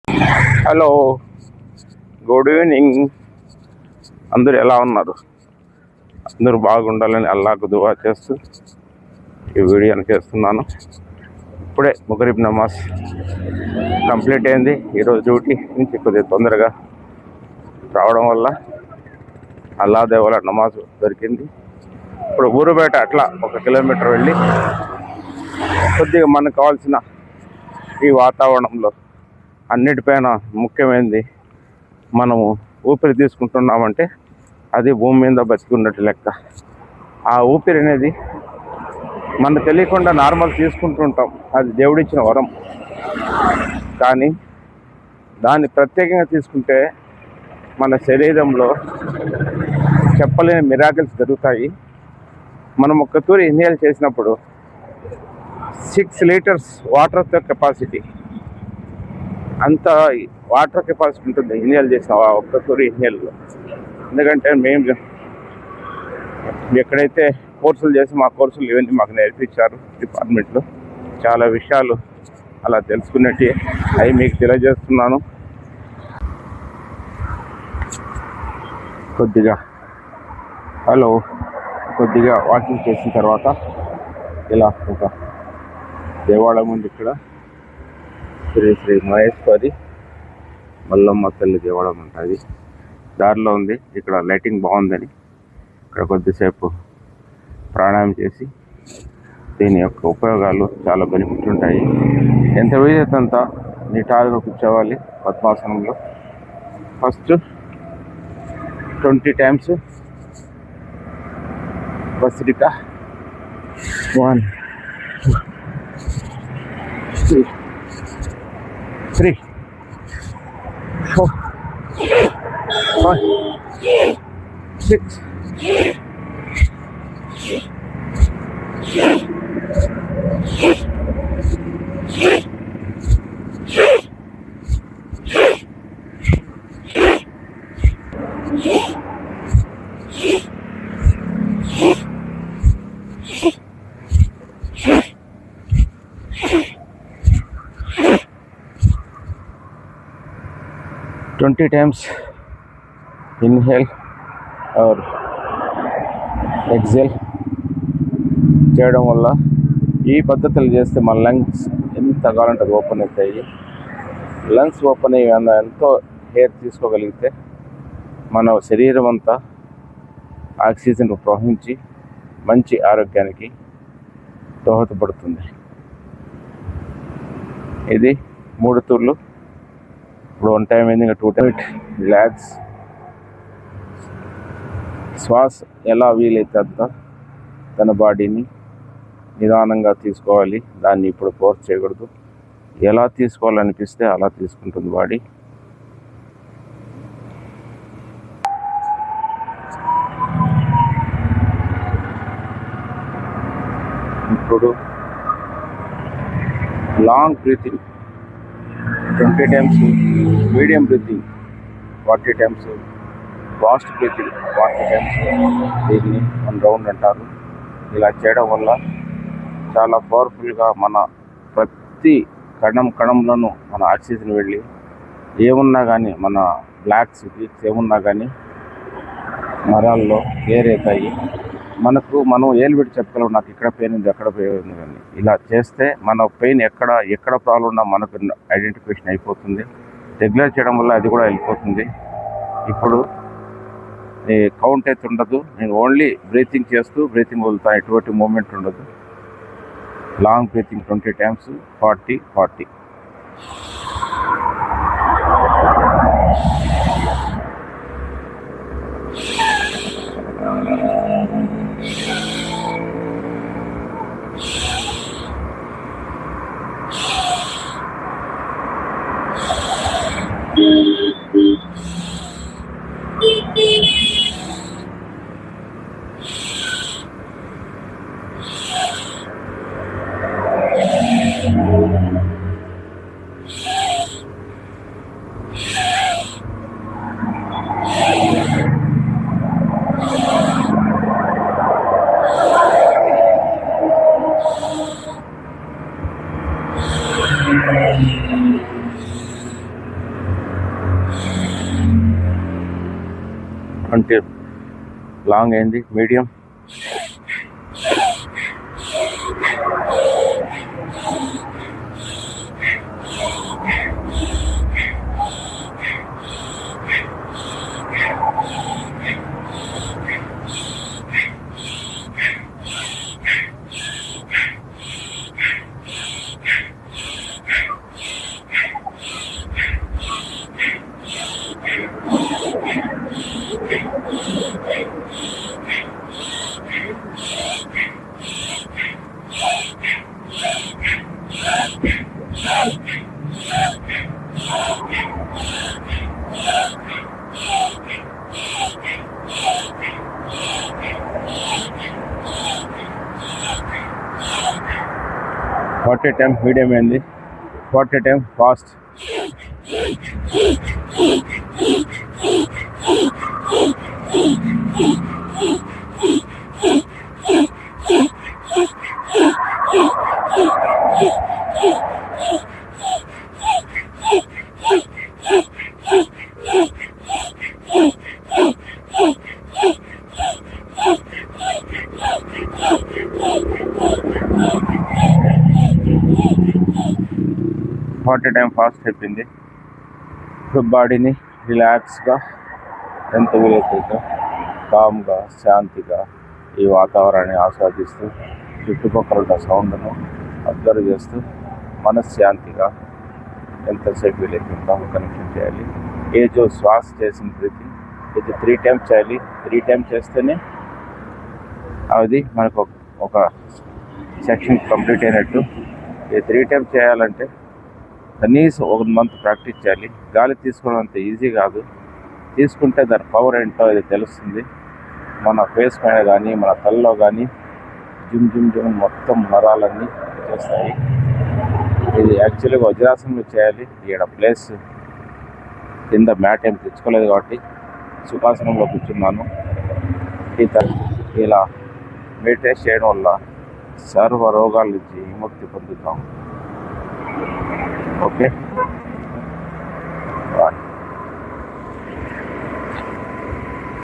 Hello, good evening. అందరూ ఎలా ఉన్నారు? అందరూ బాగుండాలని అల్లాహకు దువా చేస్తూ ఈ వీడియోని చేస్తున్నాను. ఇప్పుడే మగరిబ్ నమాజ్ కంప్లీట్ అయింది. ఈరోజు డ్యూటీ నుంచి కొద్దిగా తొందరగా రావడం వల్ల అల్లా దేవల నమాజ్ దొరికింది. ఇప్పుడు ఊరు బయట అట్లా 1 కిలోమీటర్ వెళ్ళి కొద్దిగా మనకు కావాల్సిన ఈ వాతావరణంలో అన్నిటిపైన ముఖ్యమైనది మనము ఊపిరి తీసుకుంటున్నామంటే అది భూమి మీద బతికున్నట్టు లెక్క. ఆ ఊపిరి అనేది మనకు తెలియకుండా నార్మల్ తీసుకుంటుంటాం, అది దేవుడిచ్చిన వరం. కానీ దాన్ని ప్రత్యేకంగా తీసుకుంటే మన శరీరంలో చెప్పలేని మిరాకిల్స్ జరుగుతాయి. మనం ఒక్క తూరి ఇన్హేల్ చేసినప్పుడు 6 లీటర్స్ వాటర్తో కెపాసిటీ, అంత వాటర్ కెపాసిటీ ఉంటుంది ఇన్హేల్ చేసిన ఒక్క తూరి ఇన్హేల్లో. ఎందుకంటే మేము ఎక్కడైతే కోర్సులు చేసి మా కోర్సులు ఇవన్నీ మాకు నేర్పించారు డిపార్ట్మెంట్లో. చాలా విషయాలు అలా తెలుసుకున్నట్టు అవి మీకు తెలియజేస్తున్నాను. కొద్దిగా వాకింగ్ చేసిన తర్వాత ఇలా ఒక దేవాలయం ఉంది. ఇక్కడ శ్రీ మహేశ్వరి మల్లమ్మ తల్లి దేవాలయం ఉంటుంది, దారిలో ఉంది. ఇక్కడ లైటింగ్ బాగుందని ఇక్కడ కొద్దిసేపు ప్రాణాయామం చేసి దీని యొక్క ఉపయోగాలు చాలా బెనిఫిట్ ఉంటాయి. ఎంత వీలైతే అంత నిటారుగా కూర్చోవాలి పద్మాసనంలో. First 20 times bhastrika 1 2 3 4 5 6 20 times inhale or exhale చేయడం వల్ల ఈ పద్ధతులు చేస్తే మన లంగ్స్ ఎంత కావాలంటే అది ఓపెన్ అవుతాయి. లంగ్స్ ఓపెన్ అయ్యి ఎంతో ఎయిర్ తీసుకోగలిగితే మన శరీరం అంతా ఆక్సిజన్ ప్రవహించి మంచి ఆరోగ్యానికి దోహదపడుతుంది. ఇది 3 తూర్లు. ఇప్పుడు 1 టైం అయింది, ఇంకా 2 టైం. రిలాక్స్. శ్వాస ఎలా వీలైతే అంత తన బాడీని నిదానంగా తీసుకోవాలి. దాన్ని ఇప్పుడు ఫోర్స్ చేయకూడదు. ఎలా తీసుకోవాలనిపిస్తే అలా తీసుకుంటుంది బాడీ. ఇప్పుడు long breathing 20 times, medium breathing 40 times, fast breathing 40 times. దీన్ని 1 రౌండ్ అంటారు. ఇలా చేయడం వల్ల చాలా పవర్ఫుల్గా మన ప్రతి కణంలోనూ మన ఆక్సిజన్ వెళ్ళి ఏమున్నా కానీ మన బ్లాక్స్ గీక్స్ ఏమున్నా కానీ నరాల్లో క్లియర్ అవుతాయి. మనం ఏలు పెట్టి చెప్పగలం, నాకు ఇక్కడ పెయిన్ ఉంది, ఎక్కడ పెయిన్ ఉంది కానీ. ఇలా చేస్తే మన పెయిన్ ఎక్కడ ప్రాబ్లం ఉన్నా మనకు ఐడెంటిఫికేషన్ అయిపోతుంది. రెగ్యులర్ చేయడం వల్ల అది కూడా వెళ్ళిపోతుంది. ఇప్పుడు కౌంట్ అయితే ఉండదు, నేను ఓన్లీ బ్రీతింగ్ చేస్తూ బ్రీతింగ్ వదులుతాను, ఎటువంటి మూమెంట్ ఉండదు. Long breathing 20 times 40-40. 20 లాంగ్ అయింది, medium. What a time medium అయింది, what a time fast. What a time fast అయిపోయింది. ఇప్పుడు బాడీని రిలాక్స్గా ఎంత వీలైతే కామ్గా శాంతిగా ఈ వాతావరణాన్ని ఆస్వాదిస్తూ చుట్టుపక్కల ఉన్న సౌండ్ను అబ్జర్వ్ చేస్తూ మనశ్శాంతిగా ఎంతసేపు వీలైతే కనెక్షన్ చేయాలి. ఏజో శ్వాస చేసిన ప్రతి ఇది 3 times చేయాలి. 3 times చేస్తేనే అది మనకు ఒక సెక్షన్ కంప్లీట్ అయినట్టు. ఈ 3 times చేయాలంటే కనీసం 1 month ప్రాక్టీస్ చేయాలి. గాలి తీసుకోవడం అంత ఈజీ కాదు, తీసుకుంటే దాని పవర్ ఏంటో అది తెలుస్తుంది. మన ఫేస్ పైన కానీ మన తలలో కానీ జిమ్ జిమ్ జిమ్ మొత్తం నరాలన్నీ చేస్తాయి. ఇది యాక్చువల్గా వజ్రాసనంలో చేయాలి. ఇక్కడ ప్లేస్ కింద మ్యాట్ ఏం తెచ్చుకోలేదు కాబట్టి సుఖాసనంలో కూర్చున్నాను. ఇలా మెడిటేషన్ చేయడం వల్ల సర్వ రోగాల నుంచి విముక్తి పొందుతాం. ఓకే.